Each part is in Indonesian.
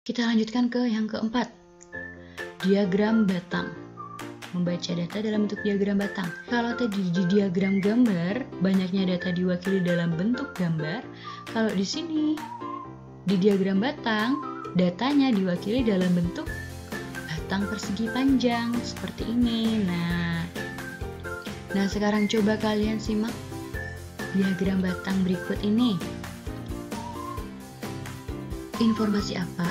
Kita lanjutkan ke yang keempat, diagram batang. Membaca data dalam bentuk diagram batang. Kalau tadi di diagram gambar, banyaknya data diwakili dalam bentuk gambar. Kalau di sini, di diagram batang, datanya diwakili dalam bentuk batang persegi panjang, seperti ini. Nah sekarang coba kalian simak diagram batang berikut ini. Informasi apa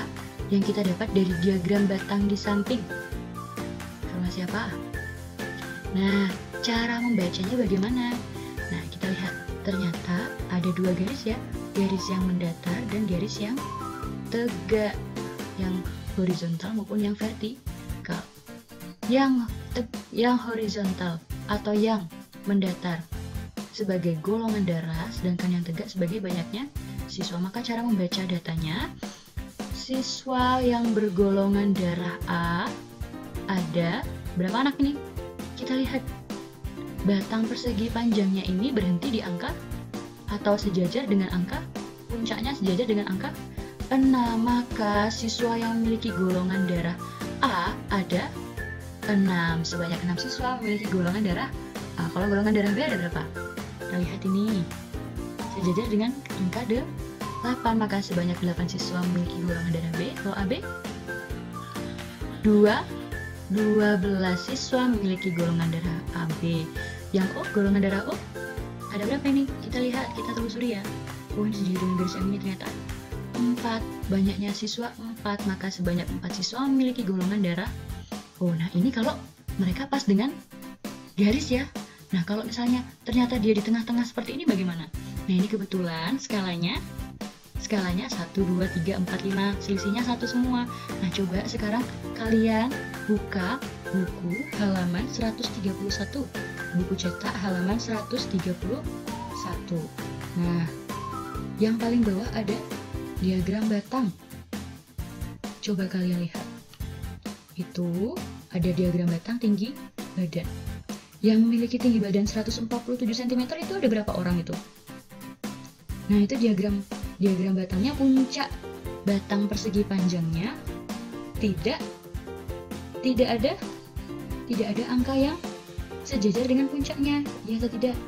yang kita dapat dari diagram batang di samping? Informasi apa? Nah, cara membacanya bagaimana? Nah, kita lihat. Ternyata ada dua garis ya. Garis yang mendatar dan garis yang tegak. Yang horizontal maupun yang vertikal. Yang horizontal atau yang mendatar sebagai golongan darah, sedangkan yang tegak sebagai banyaknya siswa. Maka cara membaca datanya, siswa yang bergolongan darah A ada berapa anak ini? Kita lihat batang persegi panjangnya ini berhenti di angka atau sejajar dengan angka, puncaknya sejajar dengan angka 6. Maka siswa yang memiliki golongan darah A ada 6. Sebanyak 6 siswa memiliki golongan darah A. Kalau golongan darah B ada berapa? Kita lihat ini, sejajar dengan angka 8. Maka sebanyak 8 siswa memiliki golongan darah B. Kalau AB 12 siswa memiliki golongan darah AB. Yang O, golongan darah O ada berapa ini? Kita lihat, kita telusuri ya. Oh, ini sejajar dengan garis yang ini ternyata 4. Banyaknya siswa 4, maka sebanyak 4 siswa memiliki golongan darah O. Nah ini kalau mereka pas dengan garis ya. Nah kalau misalnya ternyata dia di tengah-tengah seperti ini bagaimana? Nah ini kebetulan skalanya 1, 2, 3, 4, 5, selisihnya 1 semua. Nah coba sekarang kalian buka buku halaman 131, buku cetak halaman 131. Nah yang paling bawah ada diagram batang. Coba kalian lihat, itu ada diagram batang tinggi badan. Yang memiliki tinggi badan 147 cm itu ada berapa orang itu? Nah itu diagram batangnya, puncak batang persegi panjangnya tidak ada angka yang sejajar dengan puncaknya, ya atau tidak?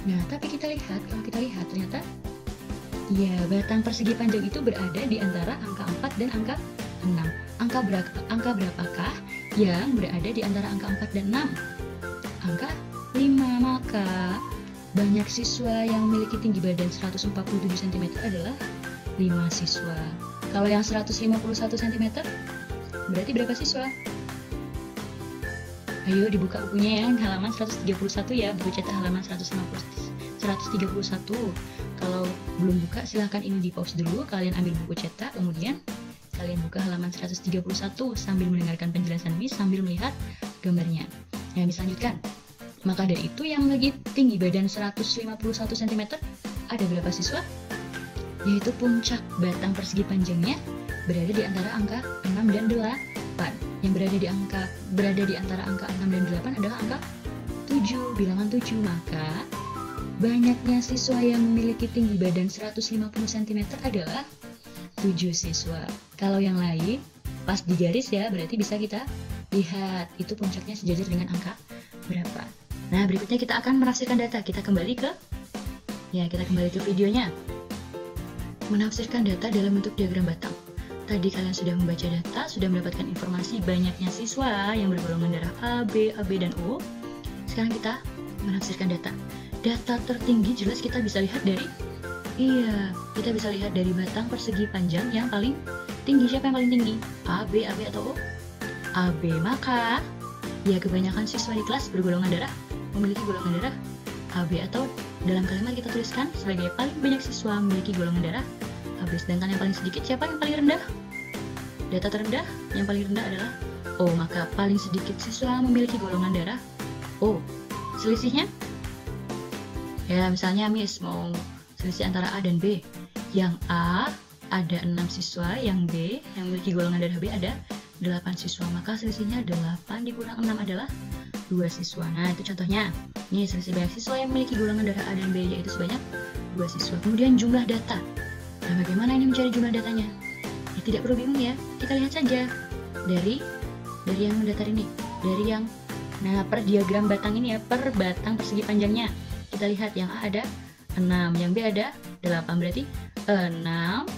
Nah tapi kalau kita lihat ternyata ya batang persegi panjang itu berada di antara angka 4 dan angka 6. Angka berapakah yang berada di antara angka 4 dan 6? Angka 5. Maka banyak siswa yang memiliki tinggi badan 147 cm adalah 5 siswa. Kalau yang 151 cm berarti berapa siswa? Ayo dibuka bukunya ya, halaman 131 ya, buku cetak halaman 131. Kalau belum buka silahkan ini di pause dulu, kalian ambil buku cetak, kemudian kalian buka halaman 131 sambil mendengarkan penjelasan Miss, sambil melihat gambarnya. Ya, bisa lanjutkan. Maka dari itu yang memiliki tinggi badan 151 cm ada berapa siswa? Yaitu puncak batang persegi panjangnya berada di antara angka 6 dan 8. Yang berada di antara angka 6 dan 8 adalah angka 7, bilangan 7. Maka banyaknya siswa yang memiliki tinggi badan 150 cm adalah 7 siswa. Kalau yang lain pas di garis ya, berarti bisa kita lihat itu puncaknya sejajar dengan angka berapa. Nah berikutnya kita akan menafsirkan data. Kita kembali ke videonya. Menafsirkan data dalam bentuk diagram batang. Tadi kalian sudah membaca data, sudah mendapatkan informasi banyaknya siswa yang bergolongan darah A, B, dan O. Sekarang kita menafsirkan data. Data tertinggi jelas kita bisa lihat dari batang persegi panjang yang paling tinggi. Siapa yang paling tinggi? A, B atau O? A, B. Maka ya kebanyakan siswa di kelas bergolongan darah memiliki golongan darah AB, atau dalam kalimat kita tuliskan sebagai paling banyak siswa memiliki golongan darah AB. Sedangkan yang paling sedikit siapa yang paling rendah? Data terendah yang paling rendah adalah O, maka paling sedikit siswa memiliki golongan darah O. Selisihnya? Ya misalnya Miss mau selisih antara A dan B. Yang A ada 6 siswa, yang B yang memiliki golongan darah B ada 8 siswa. Maka selisihnya 8 dikurang 6 adalah 2 siswa. Nah itu contohnya. Ini selisih banyak siswa yang memiliki golongan darah A dan B yaitu sebanyak 2 siswa. Kemudian jumlah data. Nah bagaimana ini mencari jumlah datanya? Ya, Tidak perlu bingung ya, kita lihat saja dari yang mendatar ini, dari yang per diagram batang ini ya, per batang persegi panjangnya. Kita lihat yang A ada 6, yang B ada 8, berarti 6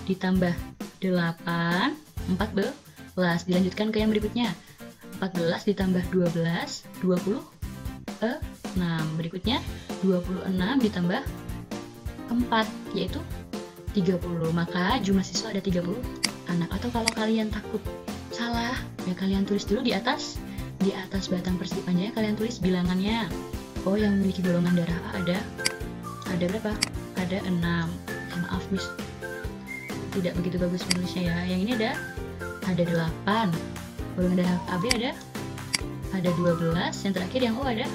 ditambah 8, 14. Dilanjutkan ke yang berikutnya, 14 ditambah 12, 26. Berikutnya 26 ditambah 4, yaitu 30. Maka jumlah siswa ada 30 anak. Atau kalau kalian takut salah, ya kalian tulis dulu di atas batang persegi panjangnya, kalian tulis bilangannya. Oh, yang memiliki golongan darah A ada berapa? Ada 6. Maaf Miss, tidak begitu bagus menulisnya ya. Yang ini ada 8. Golongan darah AB ada 12. Yang terakhir yang O ada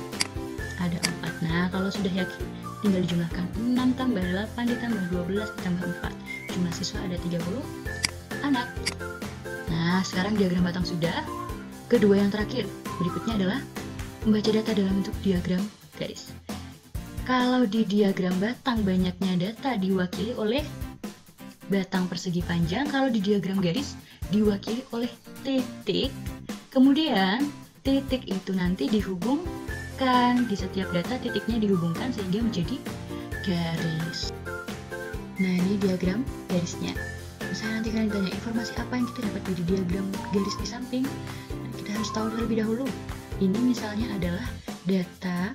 4. Nah, kalau sudah yakin, tinggal dijumlahkan. 6 tambah 8 ditambah 12 ditambah 4. Jumlah siswa ada 30 anak. Nah, sekarang diagram batang sudah. Kedua yang terakhir, berikutnya adalah membaca data dalam bentuk diagram garis. Kalau di diagram batang banyaknya data diwakili oleh batang persegi panjang, kalau di diagram garis diwakili oleh titik. Kemudian titik itu nanti dihubungkan, di setiap data titiknya dihubungkan sehingga menjadi garis. Nah, ini diagram garisnya. Misalnya nanti kalian tanya informasi apa yang kita dapat dari diagram garis di samping, nah, kita harus tahu terlebih dahulu. Ini misalnya adalah data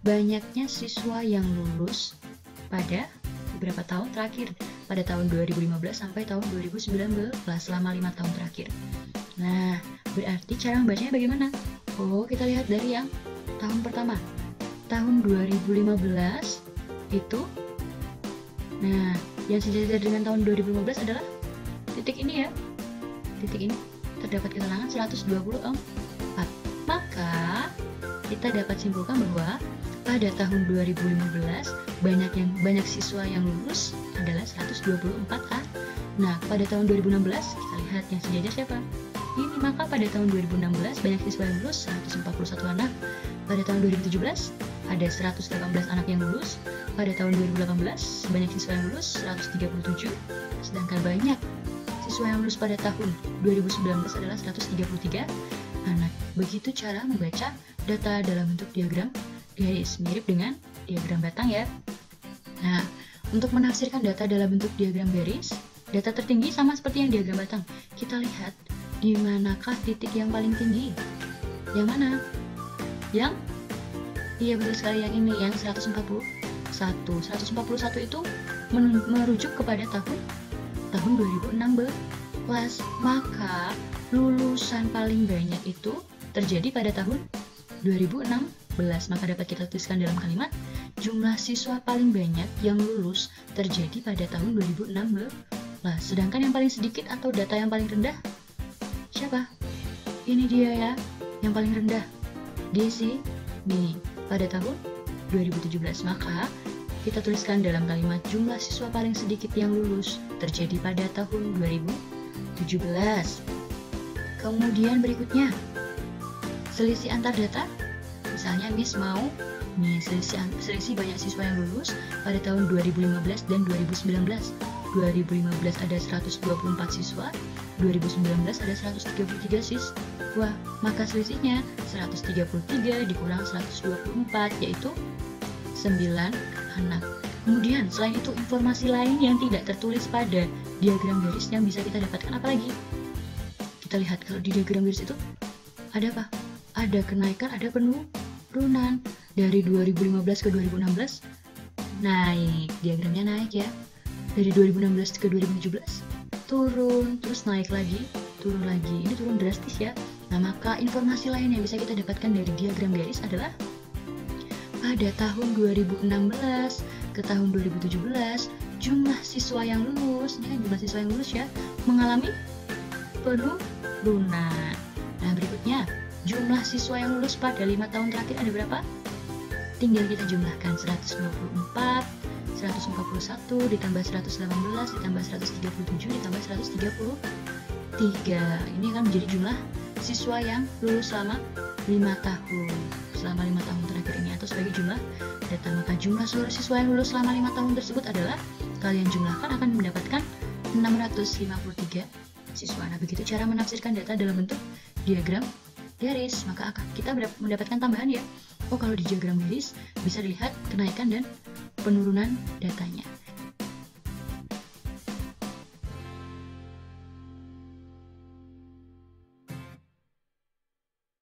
banyaknya siswa yang lulus pada beberapa tahun terakhir, pada tahun 2015 sampai tahun 2019, selama 5 tahun terakhir. Nah, berarti cara membacanya bagaimana? Oh, kita lihat dari yang tahun pertama, tahun 2015 itu. Nah, yang sejajar dengan tahun 2015 adalah titik ini ya. Titik ini terdapat keterangan 124. Maka kita dapat simpulkan bahwa pada tahun 2015 banyak siswa yang lulus adalah 124 Nah, pada tahun 2016 kita lihat yang sejajar siapa? Ini, maka pada tahun 2016 banyak siswa yang lulus 141 anak. Pada tahun 2017 ada 118 anak yang lulus. Pada tahun 2018 banyak siswa yang lulus 137. Sedangkan banyak siswa yang lulus pada tahun 2019 adalah 133 anak. Begitu cara membaca data dalam bentuk diagram garis, mirip dengan diagram batang ya. Nah, untuk menafsirkan data dalam bentuk diagram garis, data tertinggi sama seperti yang diagram batang. Kita lihat di manakah titik yang paling tinggi. Yang mana? Iya betul sekali, yang ini, yang 141. 141 itu merujuk kepada tahun 2016. Maka lulusan paling banyak itu terjadi pada tahun 2016. Maka dapat kita tuliskan dalam kalimat, jumlah siswa paling banyak yang lulus terjadi pada tahun 2016. Sedangkan yang paling sedikit atau data yang paling rendah siapa? Ini dia ya, yang paling rendah di sini pada tahun 2017. Maka kita tuliskan dalam kalimat, jumlah siswa paling sedikit yang lulus terjadi pada tahun 2017. Kemudian berikutnya, selisih antar data. Misalnya Miss mau selisih banyak siswa yang lulus pada tahun 2015 dan 2019. 2015 ada 124 siswa, 2019 ada 133 siswa. Maka selisihnya 133 dikurang 124, yaitu 9 anak. Kemudian selain itu, informasi lain yang tidak tertulis pada diagram garis yang bisa kita dapatkan apa lagi? Kita lihat kalau di diagram garis itu ada apa? Ada kenaikan, ada penurunan. Dari 2015 ke 2016 naik, diagramnya naik ya. Dari 2016 ke 2017 turun, terus naik lagi, turun lagi. Ini turun drastis ya. Nah, maka informasi lain yang bisa kita dapatkan dari diagram garis adalah pada tahun 2016 ke tahun 2017 jumlah siswa yang lulus, ini kan jumlah siswa yang lulus ya, mengalami penurunan. Nah, berikutnya jumlah siswa yang lulus pada 5 tahun terakhir ada berapa? Tinggal kita jumlahkan 124, 141 ditambah 118 ditambah 137 ditambah 133. Ini akan menjadi jumlah siswa yang lulus selama 5 tahun. Selama 5 tahun terakhir ini, atau sebagai jumlah data. Maka jumlah seluruh siswa yang lulus selama 5 tahun tersebut adalah, kalian jumlahkan akan mendapatkan 653 siswa. Nah, begitu cara menafsirkan data dalam bentuk diagram garis, maka kita mendapatkan tambahan ya. Oh, kalau di diagram garis bisa dilihat kenaikan dan penurunan datanya.